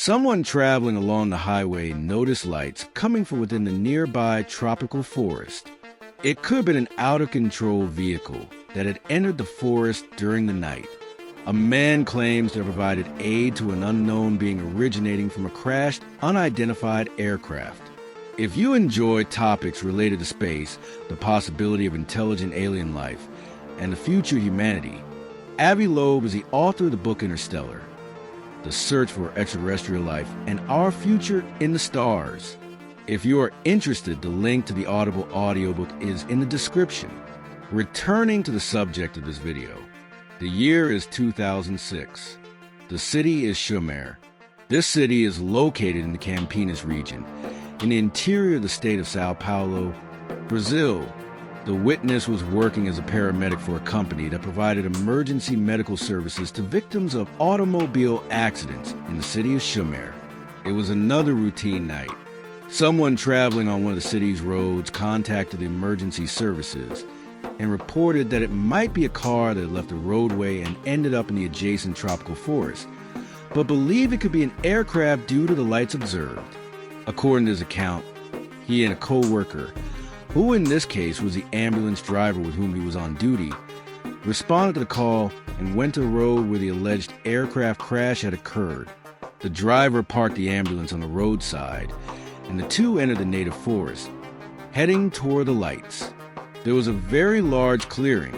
Someone traveling along the highway noticed lights coming from within the nearby tropical forest. It could have been an out-of-control vehicle that had entered the forest during the night. A man claims to have provided aid to an unknown being originating from a crashed, unidentified aircraft. If you enjoy topics related to space, the possibility of intelligent alien life, and the future of humanity, Avi Loeb is the author of the book Interstellar, The Search for Extraterrestrial Life and Our Future in the Stars. If you are interested, the link to the Audible audiobook is in the description. Returning to the subject of this video, the year is 2006. The city is Sumaré. This city is located in the Campinas region, in the interior of the state of São Paulo, Brazil. The witness was working as a paramedic for a company that provided emergency medical services to victims of automobile accidents in the city of Sumaré. It was another routine night. Someone traveling on one of the city's roads contacted the emergency services and reported that it might be a car that had left the roadway and ended up in the adjacent tropical forest, but believed it could be an aircraft due to the lights observed. According to his account, he and a co-worker, who in this case was the ambulance driver with whom he was on duty, responded to the call and went to a road where the alleged aircraft crash had occurred. The driver parked the ambulance on the roadside, and the two entered the native forest, heading toward the lights. There was a very large clearing,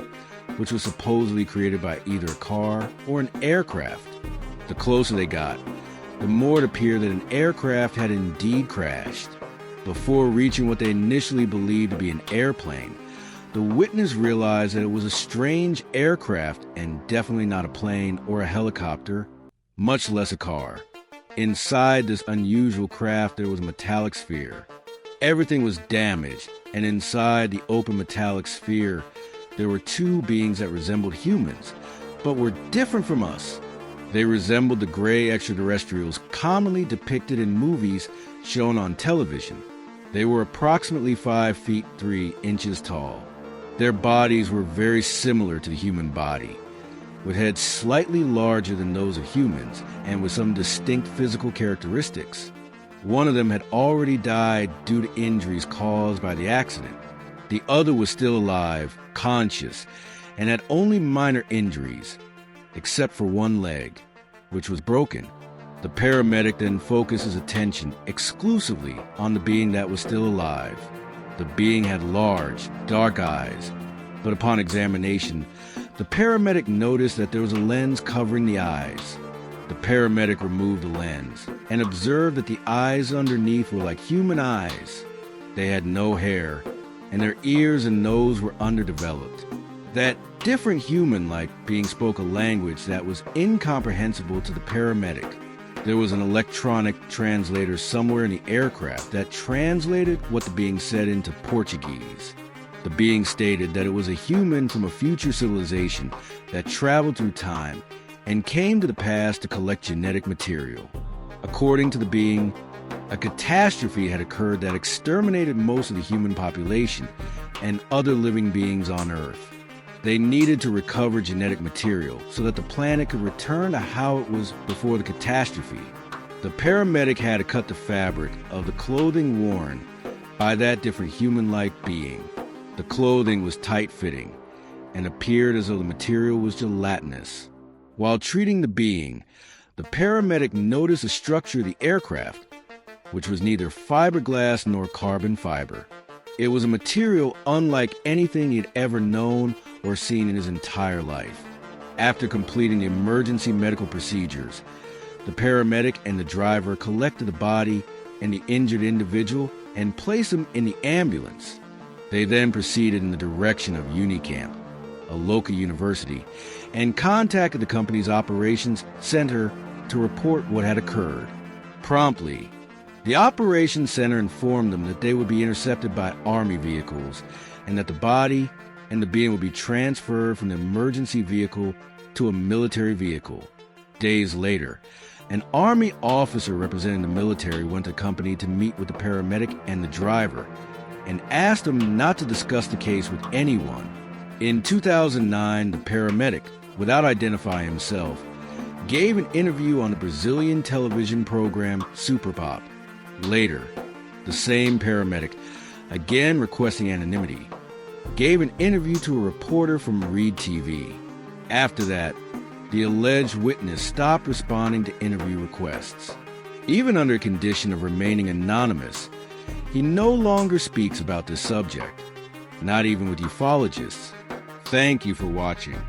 which was supposedly created by either a car or an aircraft. The closer they got, the more it appeared that an aircraft had indeed crashed. Before reaching what they initially believed to be an airplane, the witness realized that it was a strange aircraft and definitely not a plane or a helicopter, much less a car. Inside this unusual craft there was a metallic sphere. Everything was damaged, and inside the open metallic sphere there were two beings that resembled humans, but were different from us. They resembled the gray extraterrestrials commonly depicted in movies shown on television. They were approximately 5 feet 3 inches tall. Their bodies were very similar to the human body, with heads slightly larger than those of humans and with some distinct physical characteristics. One of them had already died due to injuries caused by the accident. The other was still alive, conscious, and had only minor injuries, except for one leg, which was broken. The paramedic then focused his attention exclusively on the being that was still alive. The being had large, dark eyes, but upon examination, the paramedic noticed that there was a lens covering the eyes. The paramedic removed the lens and observed that the eyes underneath were like human eyes. They had no hair, and their ears and nose were underdeveloped. That different human-like being spoke a language that was incomprehensible to the paramedic. There was an electronic translator somewhere in the aircraft that translated what the being said into Portuguese. The being stated that it was a human from a future civilization that traveled through time and came to the past to collect genetic material. According to the being, a catastrophe had occurred that exterminated most of the human population and other living beings on Earth. They needed to recover genetic material so that the planet could return to how it was before the catastrophe. The paramedic had to cut the fabric of the clothing worn by that different human-like being. The clothing was tight-fitting and appeared as though the material was gelatinous. While treating the being, the paramedic noticed the structure of the aircraft, which was neither fiberglass nor carbon fiber. It was a material unlike anything he'd ever known or seen in his entire life. After completing the emergency medical procedures, the paramedic and the driver collected the body and the injured individual and placed them in the ambulance. They then proceeded in the direction of Unicamp, a local university, and contacted the company's operations center to report what had occurred. Promptly, the operations center informed them that they would be intercepted by Army vehicles and that the body and the being would be transferred from the emergency vehicle to a military vehicle. Days later, an Army officer representing the military went to the company to meet with the paramedic and the driver and asked them not to discuss the case with anyone. In 2009, the paramedic, without identifying himself, gave an interview on the Brazilian television program Super Pop. Later, the same paramedic, again requesting anonymity, gave an interview to a reporter from Reed TV. After that, the alleged witness stopped responding to interview requests. Even under condition of remaining anonymous, he no longer speaks about this subject, not even with ufologists. Thank you for watching.